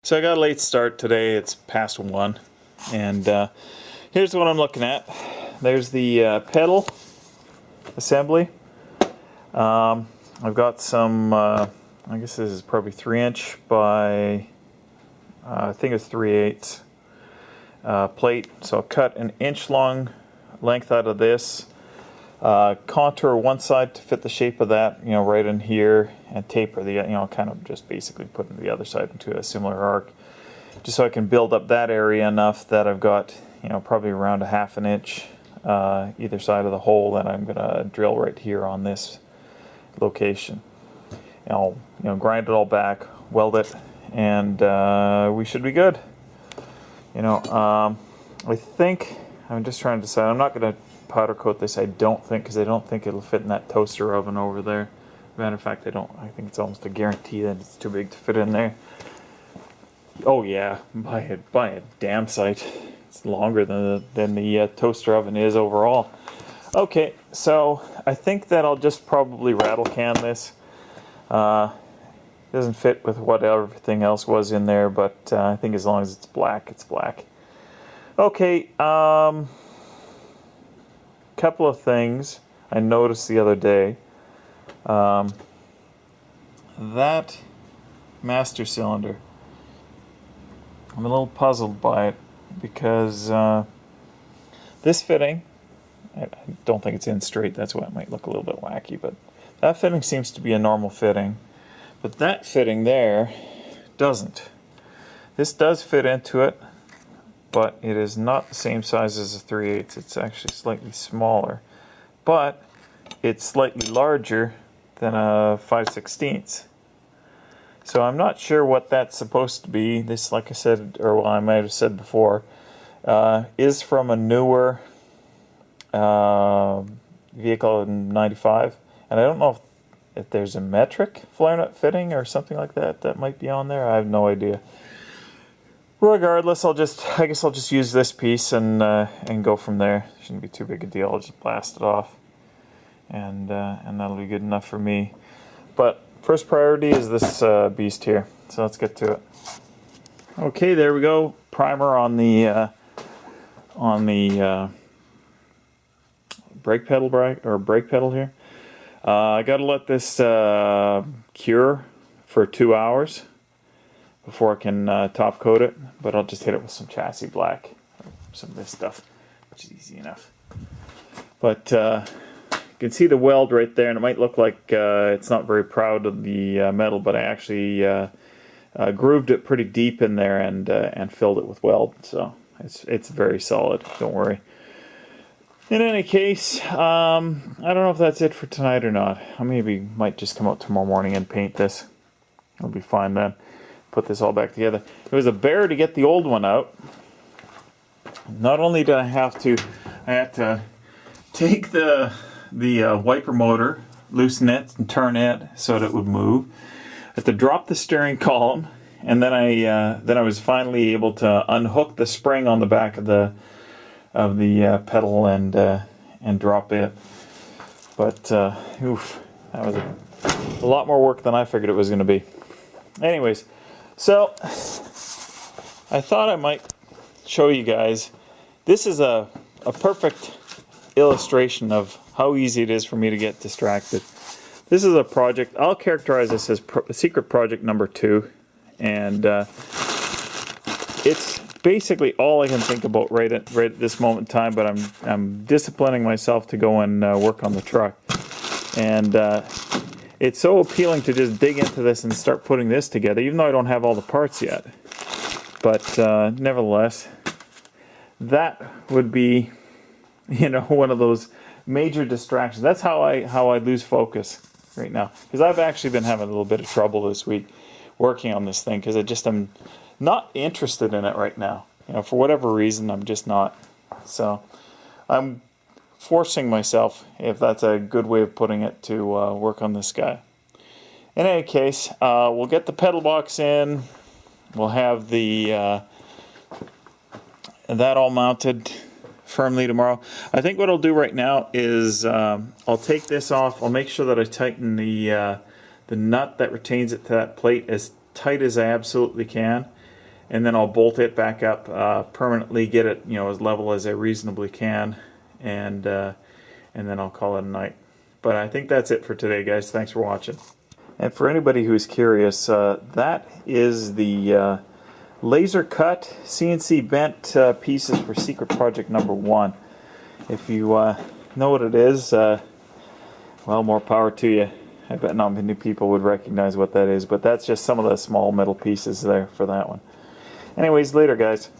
So I got a late start today. It's past 1, and here's what I'm looking at. There's the pedal assembly. I've got some, I guess this is probably 3" by, I think it's 3/8 plate. So I'll cut an inch long length out of this. Contour one side to fit the shape of that, right in here, and taper the, kind of just basically putting the other side into a similar arc, just so I can build up that area enough that I've got, probably around a 1/2 inch either side of the hole that I'm gonna drill right here on this location. I'll, grind it all back, weld it, and we should be good. I think I'm just trying to decide. I'm not gonna powder coat this, I don't think, because I don't think it'll fit in that toaster oven over there. Matter of fact, I think it's almost a guarantee that it's too big to fit in there. Oh yeah, by a damn sight. It's longer than the toaster oven is overall. Okay, so I think that I'll just probably rattle can this. Doesn't fit with what everything else was in there, but I think as long as it's black, it's black. Okay, couple of things I noticed the other day. That master cylinder, I'm a little puzzled by it because this fitting, I don't think it's in straight, that's why it might look a little bit wacky, but that fitting seems to be a normal fitting, but that fitting there doesn't. This does fit into it, but it is not the same size as a 3/8. It's actually slightly smaller, but it's slightly larger than a 5/16. So I'm not sure what that's supposed to be. This, like I said, or well, I might have said before, is from a newer vehicle in '95, and I don't know if there's a metric flare nut fitting or something like that that might be on there. I have no idea. Regardless, I guess I'll just use this piece and go from there. Shouldn't be too big a deal. I'll just blast it off, and that'll be good enough for me. But first priority is this beast here. So let's get to it. Okay, there we go. Primer on the brake pedal here. I got to let this cure for 2 hours before I can top coat it, but I'll just hit it with some chassis black, some of this stuff, which is easy enough. But you can see the weld right there, and it might look like it's not very proud of the metal, but I actually grooved it pretty deep in there and filled it with weld, so it's very solid, don't worry. In any case, I don't know if that's it for tonight or not. I might just come out tomorrow morning and paint this. It'll be fine then. Put this all back together. It was a bear to get the old one out. Not only did I had to take the wiper motor, loosen it and turn it so that it would move. I had to drop the steering column, and then I was finally able to unhook the spring on the back of the pedal and drop it. But oof, that was a lot more work than I figured it was going to be. Anyways. So, I thought I might show you guys. This is a perfect illustration of how easy it is for me to get distracted. This is a project, I'll characterize this as secret project number 2. And it's basically all I can think about right at this moment in time, but I'm disciplining myself to go and work on the truck. And it's so appealing to just dig into this and start putting this together, even though I don't have all the parts yet. But nevertheless, that would be, one of those major distractions. That's how I lose focus right now, because I've actually been having a little bit of trouble this week working on this thing, because I'm not interested in it right now. For whatever reason, I'm just not. So I'm forcing myself, if that's a good way of putting it, to work on this guy. In any case, we'll get the pedal box in. We'll have that all mounted firmly tomorrow. I think what I'll do right now is I'll take this off. I'll make sure that I tighten the nut that retains it to that plate as tight as I absolutely can. and then I'll bolt it back up permanently, get it as level as I reasonably can, and then I'll call it a night. But I think that's it for today, guys. Thanks for watching. And for anybody who's curious, that is the laser cut CNC bent pieces for secret project number 1. If you know what it is, well, more power to you. I bet not many people would recognize what that is, but that's just some of the small metal pieces there for that one. Anyways, later, guys.